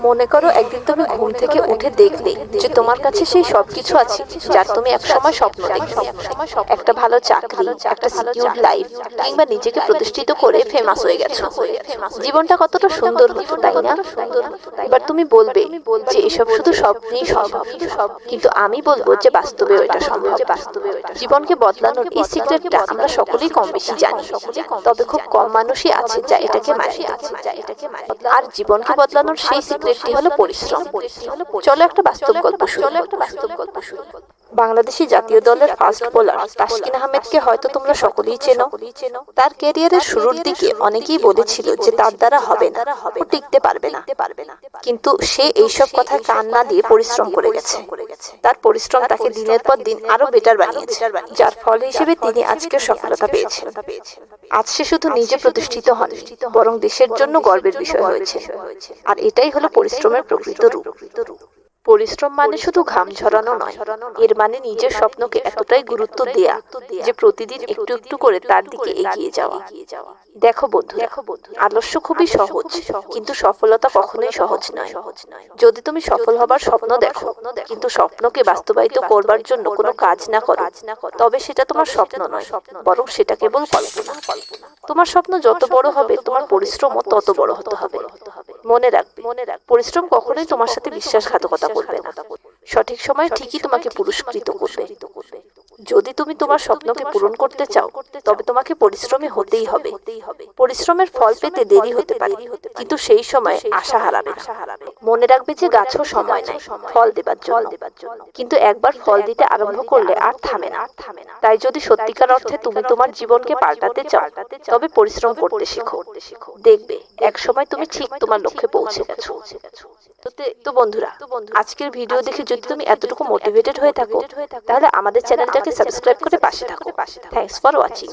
মনে করো একদিন তুমি ঘুম থেকে উঠে দেখলে যে তোমার কাছে সেই সবকিছু আছে যার তুমি একসময় স্বপ্ন দেখতে। একটা ভালো চাকরি, একটা সিকিউর লাইফ, কিংবা নিজেকে প্রতিষ্ঠিত করে ফেমাস হয়ে গেছো। জীবনটা কতটা সুন্দর হতো, তাই না? এবার তুমি বলবে যে এসব শুধু স্বপ্নেই সম্ভব, কিন্তু আমি বলবো যে বাস্তবে ওইটা সম্ভব। জীবনকে বদলানোর এই সিক্রেটটা আমরা সকলেই কম বেশি জানি, তবে খুব কম মানুষই আছে যা এটাকে মানে। আর জীবনকে বদলানোর সেই সিক্রেটটি হলো পরিশ্রম। চলো একটা বাস্তব গল্প শুনি। বাংলাদেশি জাতীয় দলের ফাস্ট বোলার তাসকিন আহমেদকে হয়তো তোমরা সকলেই চেনো। তার ক্যারিয়ারের শুরুর দিকে অনেকেই বলেছিল যে তার দ্বারা হবে না, ও টিকতে পারবে না। কিন্তু সে এইসব কথায় কান না দিয়ে পরিশ্রম করে গেছে। তার পরিশ্রম তাকে দিনের পর দিন আরো বেটার বানিয়েছে, যার ফল হিসেবে তিনি আজকে সফলতা পেয়েছেন। আজ সে শুধু নিজে প্রতিষ্ঠিত হন, বরং দেশের জন্য গর্বের বিষয় হয়েছে। আর এটাই হলো পরিশ্রমের প্রকৃত রূপ। পরিশ্রম মানে শুধু ঘাম ঝরানো নয়, এর মানে নিজের স্বপ্নকে এতটাই গুরুত্ব দেয়া যে প্রতিদিন একটু একটু করে তার দিকে এগিয়ে যাওয়া। দেখো বন্ধু, আলস্য খুবই সহজ, কিন্তু সফলতা কখনোই সহজ নয়। যদি তুমি সফল হবার স্বপ্ন দেখো কিন্তু স্বপ্নকে বাস্তবায়িত করবার জন্য কোনো কাজ না করো, তবে সেটা তোমার স্বপ্ন নয়, বরং সেটা কেবল কল্পনা। তোমার স্বপ্ন যত বড় হবে, তোমার পরিশ্রমও তত বড় হতে হবে। মনে রাখবে, পরিশ্রম কখনোই তোমার সাথে বিশ্বাসঘাতকতা করবে না, সঠিক সময় ঠিকই তোমাকে পুরস্কৃত করবে। যদি তুমি তোমার স্বপ্নকে পূরণ করতে চাও, তবে তোমাকে পরিশ্রমী হতেই হবে। পরিশ্রমের ফল পেতে দেরি হতে পারে, কিন্তু সেই সময় আশা হারাবে না। মনে রাখবে যে গাছও সময় নেয় ফল দেবার জন্য, কিন্তু একবার ফল দিতে আরম্ভ করলে আর থামে না। তাই যদি সত্যিকার অর্থে তুমি তোমার জীবনকে পাল্টাতে চাও, তবে পরিশ্রম করতে শেখো। দেখবে এক সময় তুমি ঠিক তোমার লক্ষ্যে পৌঁছে গেছো। তো বন্ধুরা, আজকের ভিডিও দেখে যদি তুমি এতটুকু মোটিভেটেড হয়ে থাকো, তাহলে আমাদের চ্যানেলটাকে সাবস্ক্রাইব করে পাশে থাকো। Thanks for watching.